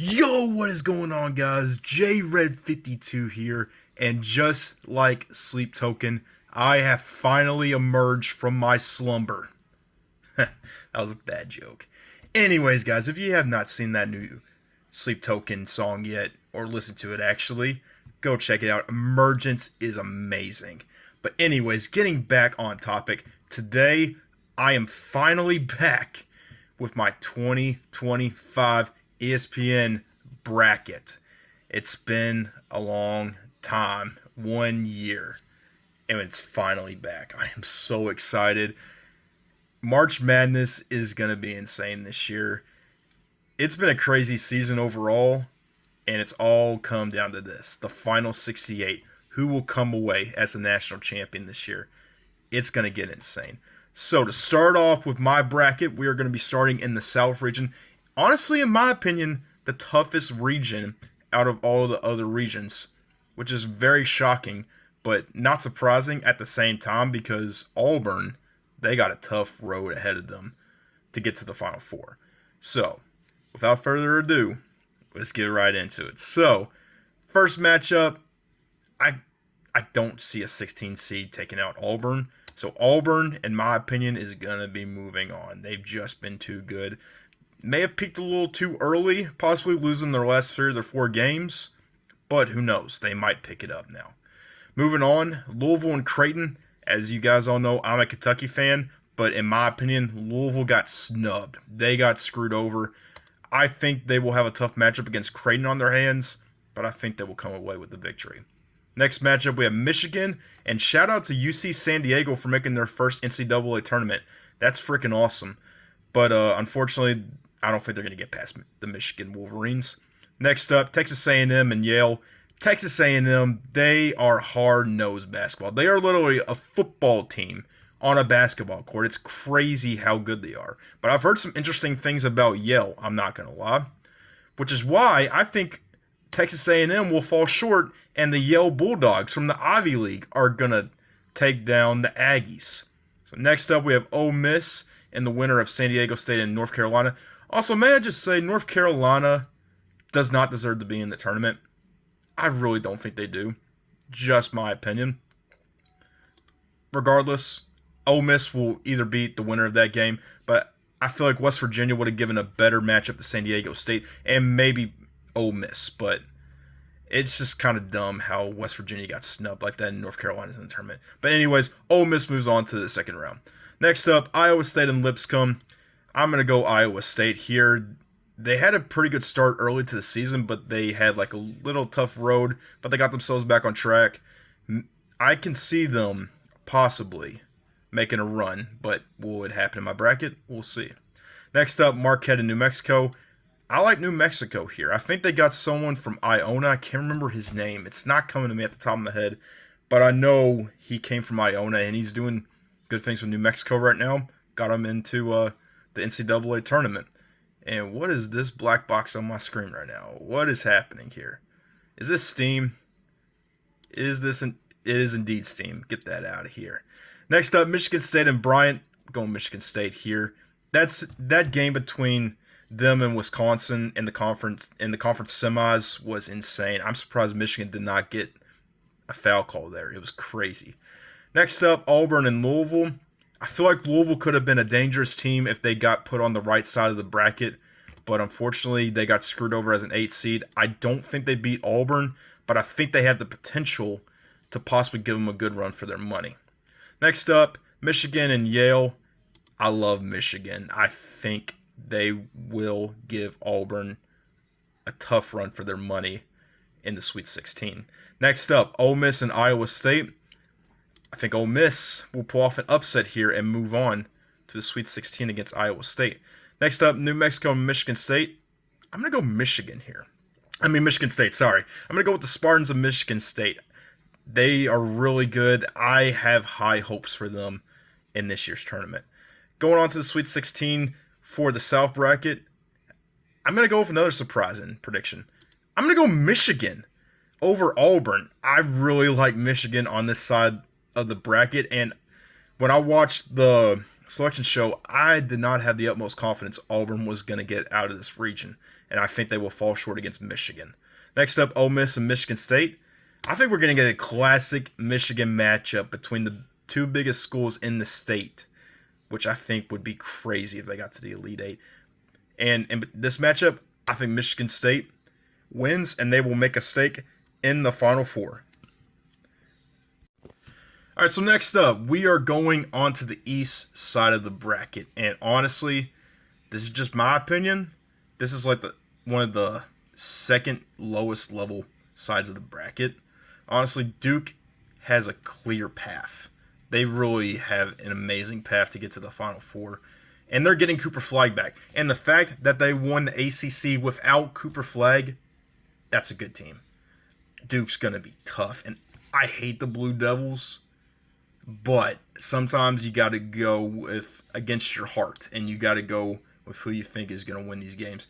Yo, what is going on, guys? Jayred52 here, and just like Sleep Token, I have finally emerged from my slumber. That was a bad joke. Anyways, guys, if you have not seen that new Sleep Token song yet, or listened to it actually, go check it out. Emergence is amazing. But anyways, getting back on topic, today I am finally back with my 2025 ESPN bracket. It's been a long time, 1 year, and it's finally back. I am so excited. March Madness is going to be insane this year. It's been a crazy season overall, and it's all come down to this the final 68. Who will come away as the national champion this year? It's going to get insane. So, to start off with my bracket, we are going to be starting in the South region. Honestly, in my opinion, the toughest region out of all of the other regions, which is very shocking, but not surprising at the same time because Auburn, they got a tough road ahead of them to get to the Final Four. So, without further ado, let's get right into it. So, first matchup, I don't see a 16 seed taking out Auburn. So Auburn, in my opinion, is going to be moving on. They've just been too good. May have peaked a little too early, possibly losing their last 3 of their 4 games. But who knows? They might pick it up now. Moving on, Louisville and Creighton. As you guys all know, I'm a Kentucky fan. But in my opinion, Louisville got snubbed. They got screwed over. I think they will have a tough matchup against Creighton on their hands. But I think they will come away with the victory. Next matchup, we have Michigan, and shout out to UC San Diego for making their first NCAA tournament. That's freaking awesome. But unfortunately, I don't think they're going to get past the Michigan Wolverines. Next up, Texas A&M and Yale. Texas A&M, they are hard-nosed basketball. They are literally a football team on a basketball court. It's crazy how good they are. But I've heard some interesting things about Yale, I'm not going to lie, which is why I think Texas A&M will fall short, and the Yale Bulldogs from the Ivy League are going to take down the Aggies. So next up, we have Ole Miss and the winner of San Diego State and North Carolina. Also, may I just say, North Carolina does not deserve to be in the tournament. I really don't think they do. Just my opinion. Regardless, Ole Miss will either beat the winner of that game, but I feel like West Virginia would have given a better matchup to San Diego State, and maybe Ole Miss, but it's just kind of dumb how West Virginia got snubbed like that and North Carolina's in the tournament. But anyways, Ole Miss moves on to the second round. Next up, Iowa State and Lipscomb. I'm going to go Iowa State here. They had a pretty good start early to the season, but they had like a little tough road, but they got themselves back on track. I can see them possibly making a run, but will it happen in my bracket? We'll see. Next up, Marquette and New Mexico. I like New Mexico here. I think they got someone from Iona. I can't remember his name. It's not coming to me at the top of my head. But I know he came from Iona, and he's doing good things with New Mexico right now. Got him into the NCAA tournament. And what is this black box on my screen right now? What is happening here? Is this Steam? It is indeed Steam. Get that out of here. Next up, Michigan State and Bryant. I'm going Michigan State here. That game between them and Wisconsin in the conference semis was insane. I'm surprised Michigan did not get a foul call there. It was crazy. Next up, Auburn and Louisville. I feel like Louisville could have been a dangerous team if they got put on the right side of the bracket, but unfortunately they got screwed over as an 8 seed. I don't think they beat Auburn, but I think they have the potential to possibly give them a good run for their money. Next up, Michigan and Yale. I love Michigan. I think they will give Auburn a tough run for their money in the Sweet 16. Next up, Ole Miss and Iowa State. I think Ole Miss will pull off an upset here and move on to the Sweet 16 against Iowa State. Next up, New Mexico and Michigan State. I'm going to go Michigan here. Michigan State, sorry. I'm going to go with the Spartans of Michigan State. They are really good. I have high hopes for them in this year's tournament. Going on to the Sweet 16, for the South bracket, I'm going to go with another surprising prediction. I'm going to go Michigan over Auburn. I really like Michigan on this side of the bracket, and when I watched the selection show, I did not have the utmost confidence Auburn was going to get out of this region, and I think they will fall short against Michigan. Next up, Ole Miss and Michigan State. I think we're going to get a classic Michigan matchup between the two biggest schools in the state, which I think would be crazy if they got to the Elite Eight. And in this matchup, I think Michigan State wins, and they will make a stake in the Final Four. All right, so next up, we are going on to the east side of the bracket. And honestly, this is just my opinion. This is like one of the second lowest level sides of the bracket. Honestly, Duke has a clear path. They really have an amazing path to get to the Final Four. And they're getting Cooper Flagg back. And the fact that they won the ACC without Cooper Flagg, that's a good team. Duke's going to be tough. And I hate the Blue Devils, but sometimes you got to go against your heart, and you got to go with who you think is going to win these games.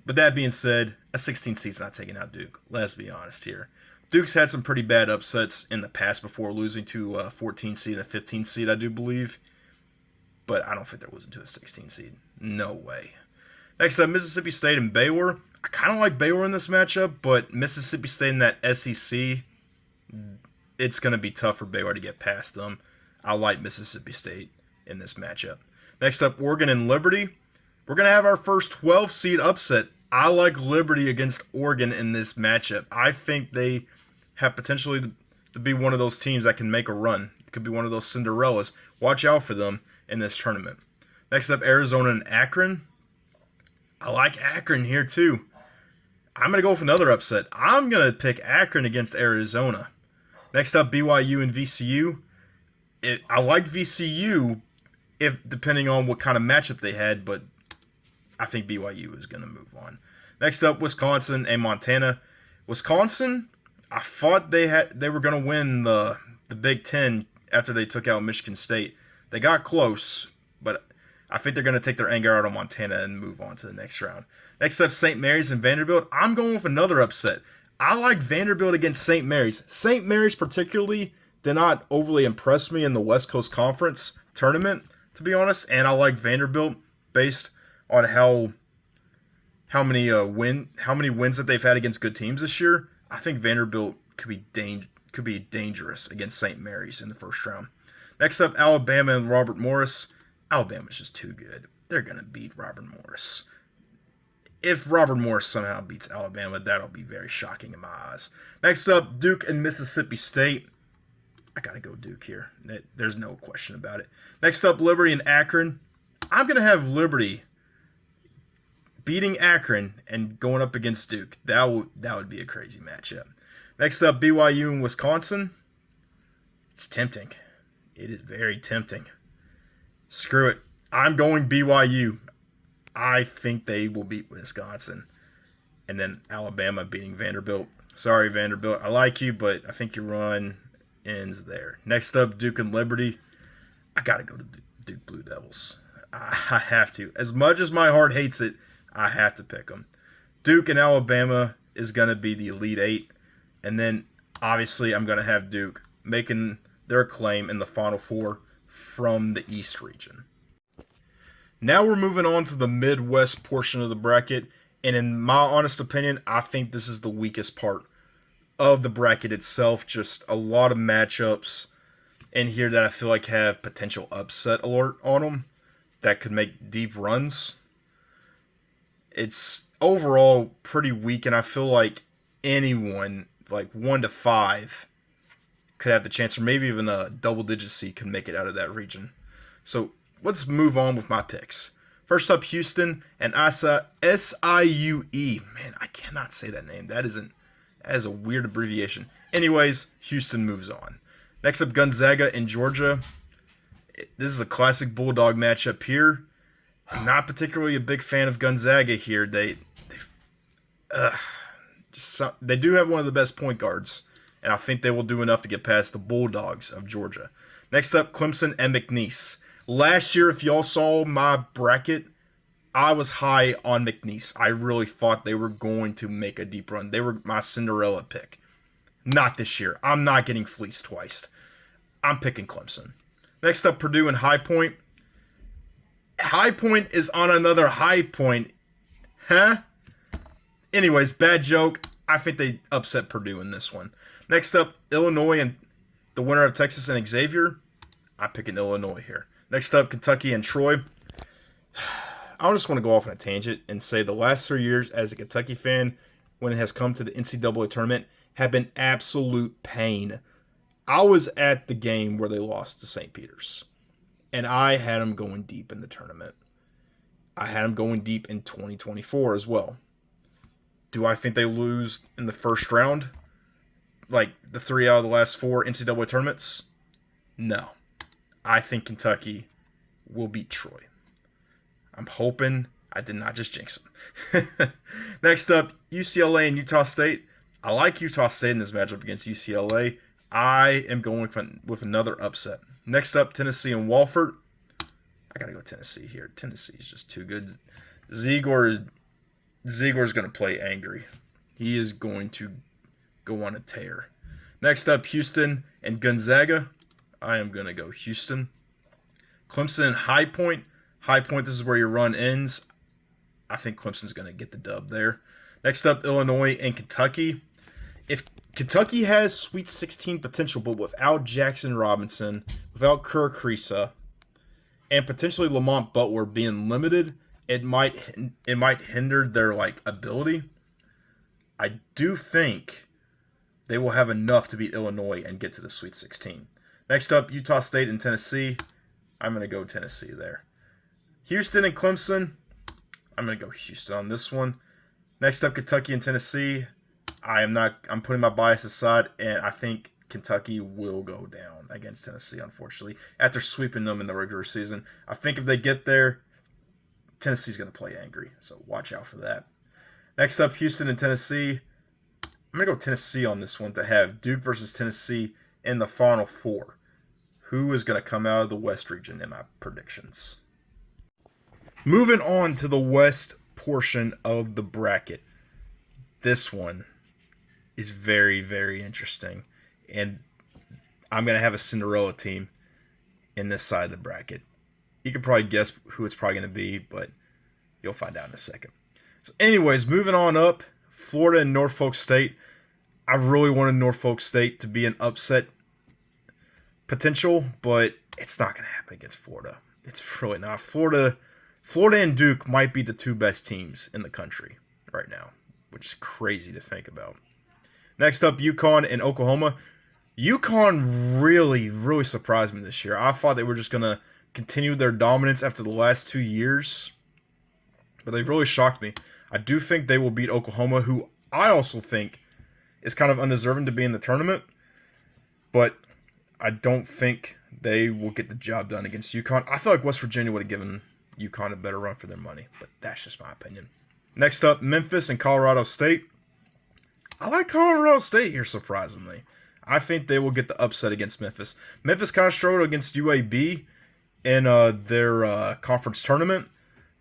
But that being said, a 16 seed's not taking out Duke. Let's be honest here. Duke's had some pretty bad upsets in the past before losing to a 14 seed and a 15 seed, I do believe. But I don't think they're losing to a 16 seed. No way. Next up, Mississippi State and Baylor. I kind of like Baylor in this matchup, but Mississippi State in that SEC, it's going to be tough for Baylor to get past them. I like Mississippi State in this matchup. Next up, Oregon and Liberty. We're going to have our first 12 seed upset. I like Liberty against Oregon in this matchup. I think they have potentially to be one of those teams that can make a run. It could be one of those Cinderellas. Watch out for them in this tournament. Next up, Arizona and Akron. I like Akron here too. I'm going to go with another upset. I'm going to pick Akron against Arizona. Next up, BYU and VCU. I liked VCU depending on what kind of matchup they had, but I think BYU is going to move on. Next up, Wisconsin and Montana. Wisconsin, I thought they were going to win the Big Ten after they took out Michigan State. They got close, but I think they're going to take their anger out on Montana and move on to the next round. Next up, St. Mary's and Vanderbilt. I'm going with another upset. I like Vanderbilt against St. Mary's. St. Mary's particularly did not overly impress me in the West Coast Conference tournament, to be honest, and I like Vanderbilt based on how many wins that they've had against good teams this year. I think Vanderbilt could be dangerous against St. Mary's in the first round. Next up, Alabama and Robert Morris. Alabama's just too good. They're going to beat Robert Morris. If Robert Morris somehow beats Alabama, that'll be very shocking in my eyes. Next up, Duke and Mississippi State. I got to go Duke here. There's no question about it. Next up, Liberty and Akron. I'm going to have Liberty beating Akron and going up against Duke. That would be a crazy matchup. Next up, BYU and Wisconsin. It's tempting. It is very tempting. Screw it. I'm going BYU. I think they will beat Wisconsin. And then Alabama beating Vanderbilt. Sorry, Vanderbilt. I like you, but I think your run ends there. Next up, Duke and Liberty. I got to go to Duke Blue Devils. I have to. As much as my heart hates it, I have to pick them. Duke and Alabama is going to be the Elite Eight. And then, obviously, I'm going to have Duke making their claim in the Final Four from the East region. Now we're moving on to the Midwest portion of the bracket. And in my honest opinion, I think this is the weakest part of the bracket itself. Just a lot of matchups in here that I feel like have potential upset alert on them that could make deep runs. It's overall pretty weak, and I feel like anyone, like 1 to 5, could have the chance, or maybe even a double-digit seed could make it out of that region. So let's move on with my picks. First up, Houston and SIUE. Man, I cannot say that name. That is a weird abbreviation. Anyways, Houston moves on. Next up, Gonzaga and Georgia. This is a classic Bulldog matchup here. I'm not particularly a big fan of Gonzaga here. They do have one of the best point guards, and I think they will do enough to get past the Bulldogs of Georgia. Next up, Clemson and McNeese. Last year, if y'all saw my bracket, I was high on McNeese. I really thought they were going to make a deep run. They were my Cinderella pick. Not this year. I'm not getting fleeced twice. I'm picking Clemson. Next up, Purdue and High Point. High Point is on another high point. Huh? Anyways, bad joke. I think they upset Purdue in this one. Next up, Illinois and the winner of Texas and Xavier. I'm picking Illinois here. Next up, Kentucky and Troy. I just want to go off on a tangent and say the last 3 years as a Kentucky fan, when it has come to the NCAA tournament, have been absolute pain. I was at the game where they lost to St. Peter's, and I had them going deep in the tournament. I had them going deep in 2024 as well. Do I think they lose in the first round? Like the 3 out of the last 4 NCAA tournaments? No. I think Kentucky will beat Troy. I'm hoping I did not just jinx them. Next up, UCLA and Utah State. I like Utah State in this matchup against UCLA. I am going with another upset. Next up, Tennessee and Wofford. I got to go Tennessee here. Tennessee is just too good. Ziegler is going to play angry. He is going to go on a tear. Next up, Houston and Gonzaga. I am going to go Houston. Clemson and High Point. High Point, this is where your run ends. I think Clemson's going to get the dub there. Next up, Illinois and Kentucky. If Kentucky has Sweet 16 potential, but without Jackson Robinson, without Kerr Kriisa, and potentially Lamont Butler being limited, it might hinder their ability. I do think they will have enough to beat Illinois and get to the Sweet 16. Next up, Utah State and Tennessee. I'm going to go Tennessee there. Houston and Clemson. I'm going to go Houston on this one. Next up, Kentucky and Tennessee. I'm putting my bias aside, and I think Kentucky will go down against Tennessee, unfortunately, after sweeping them in the regular season. I think if they get there, Tennessee's going to play angry, so watch out for that. Next up, Houston and Tennessee. I'm going to go Tennessee on this one to have Duke versus Tennessee in the Final Four. Who is going to come out of the West region in my predictions? Moving on to the West portion of the bracket. This one is very, very interesting. And I'm going to have a Cinderella team in this side of the bracket. You can probably guess who it's probably going to be, but you'll find out in a second. So anyways, moving on up, Florida and Norfolk State. I really wanted Norfolk State to be an upset potential, but it's not going to happen against Florida. It's really not. Florida and Duke might be the 2 best teams in the country right now, which is crazy to think about. Next up, UConn and Oklahoma. UConn really, really surprised me this year. I thought they were just going to continue their dominance after the last 2 years, but they've really shocked me. I do think they will beat Oklahoma, who I also think is kind of undeserving to be in the tournament, but I don't think they will get the job done against UConn. I feel like West Virginia would have given UConn a better run for their money, but that's just my opinion. Next up, Memphis and Colorado State. I like Colorado State here, surprisingly. I think they will get the upset against Memphis. Memphis kind of struggled against UAB in their conference tournament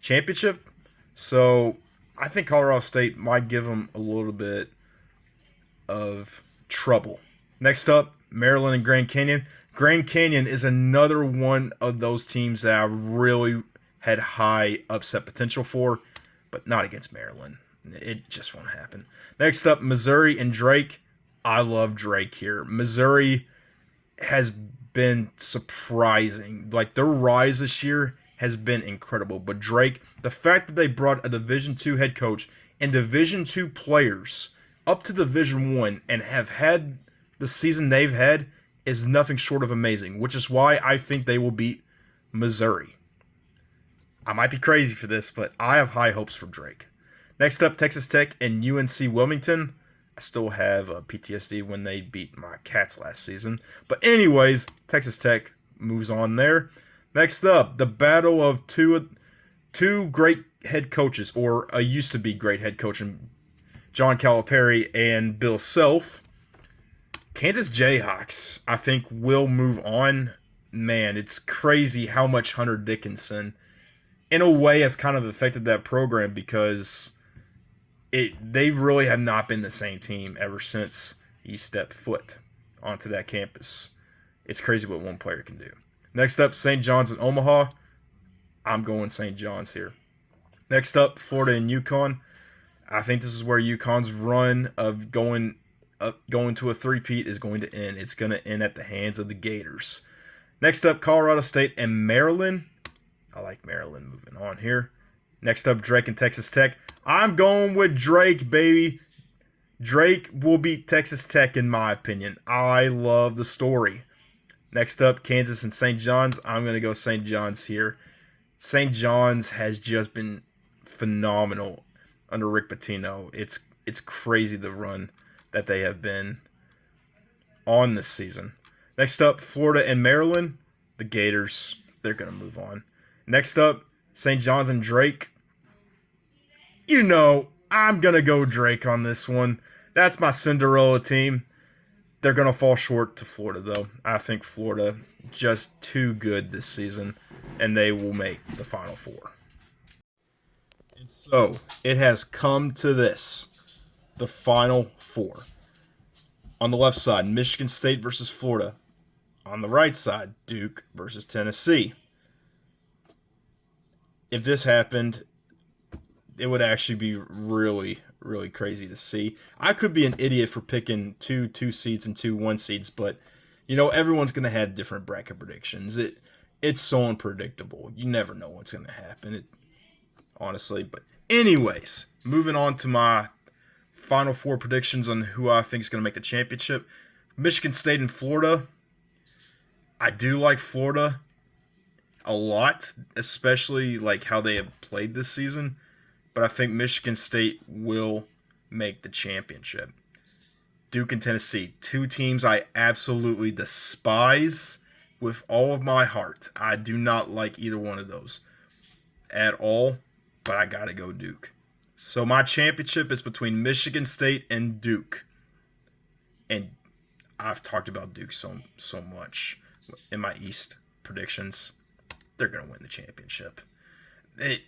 championship, so I think Colorado State might give them a little bit of trouble. Next up, Maryland and Grand Canyon. Grand Canyon is another one of those teams that I really had high upset potential for, but not against Maryland. It just won't happen. Next up, Missouri and Drake. I love Drake here. Missouri has been surprising. Their rise this year has been incredible. But Drake, the fact that they brought a Division II head coach and Division II players up to Division I and have had the season they've had is nothing short of amazing, which is why I think they will beat Missouri. I might be crazy for this, but I have high hopes for Drake. Next up, Texas Tech and UNC Wilmington. I still have PTSD when they beat my Cats last season. But anyways, Texas Tech moves on there. Next up, the battle of two great head coaches, or a used-to-be great head coach, John Calipari and Bill Self. Kansas Jayhawks, I think, will move on. Man, it's crazy how much Hunter Dickinson, in a way, has kind of affected that program because they really have not been the same team ever since he stepped foot onto that campus. It's crazy what one player can do. Next up, St. John's and Omaha. I'm going St. John's here. Next up, Florida and UConn. I think this is where UConn's run of going to a three-peat is going to end. It's going to end at the hands of the Gators. Next up, Colorado State and Maryland. I like Maryland. Moving on here. Next up, Drake and Texas Tech. I'm going with Drake, baby. Drake will beat Texas Tech in my opinion. I love the story. Next up, Kansas and St. John's. I'm going to go St. John's here. St. John's has just been phenomenal under Rick Pitino. It's crazy the run that they have been on this season. Next up, Florida and Maryland. The Gators, they're going to move on. Next up, St. John's and Drake. You know, I'm going to go Drake on this one. That's my Cinderella team. They're going to fall short to Florida, though. I think Florida just too good this season, and they will make the Final Four. And so, it has come to this. The Final Four. On the left side, Michigan State versus Florida. On the right side, Duke versus Tennessee. If this happened, it would actually be really, really crazy to see. I could be an idiot for picking two seeds and 2 1 seeds, but you know everyone's gonna have different bracket predictions. It's so unpredictable. You never know what's gonna happen. Honestly, but anyways, moving on to my Final Four predictions on who I think is gonna make the championship. Michigan State and Florida. I do like Florida a lot, especially like how they have played this season. But I think Michigan State will make the championship. Duke and Tennessee, 2 teams I absolutely despise with all of my heart. I do not like either one of those at all, but I gotta go Duke. So my championship is between Michigan State and Duke. And I've talked about Duke so much in my East predictions. They're going to win the championship.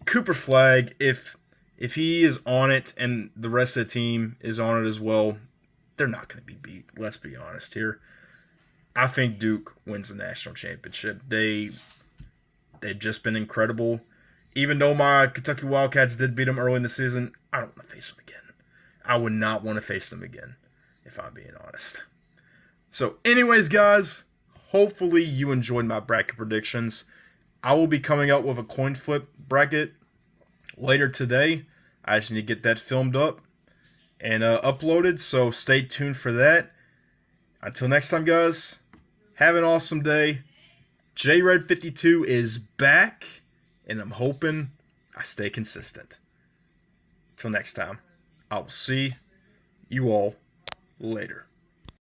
Cooper Flagg, if he is on it and the rest of the team is on it as well, they're not going to be beat. Let's be honest here. I think Duke wins the national championship. They've just been incredible. Even though my Kentucky Wildcats did beat them early in the season, I don't want to face them again. I would not want to face them again, if I'm being honest. So anyways, guys, hopefully you enjoyed my bracket predictions. I will be coming out with a coin flip bracket later today. I just need to get that filmed up and uploaded, so stay tuned for that. Until next time, guys, have an awesome day. Jayred52 is back, and I'm hoping I stay consistent. Till next time, I will see you all later.